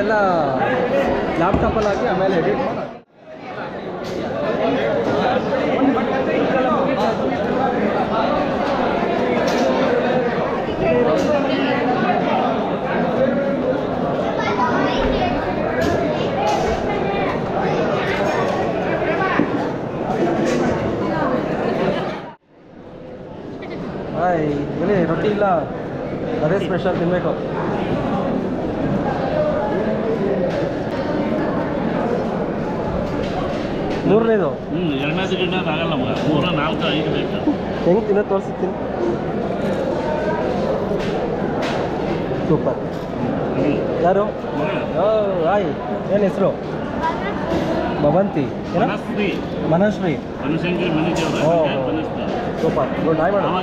ಇದೆಲ್ಲ ಲ್ಯಾಪ್ಟಾಪಲ್ಲಿ ಹಾಕಿ ಆಮೇಲೆ ಎಡಿಟ್ ಮಾಡಿ ಹಾಯ್ ಬನ್ನಿ ರೊಟ್ಟಿ ಇಲ್ಲ ಅದೇ ಸ್ಪೆಷಲ್ ತಿನ್ನಬೇಕು ಮೂರನೇದು ಎರಡನೇದು ಗಿಡನೇದು ಆಗಲ್ಲ ನಮ್ಗೆ 3, 4, 5 ಬೇಕು ಹೆಂಗೆ ತಿನ್ನೋದು ತೋರಿಸ್ತೀನಿ ಸೂಪರ್ ಯಾರು ಹಾಯ್ ಏನು ಹೆಸರು ಭವಂತಿ Manashree Manashree ಮನಶಂಕರಿ ಮನಿಜಿ super good hi madam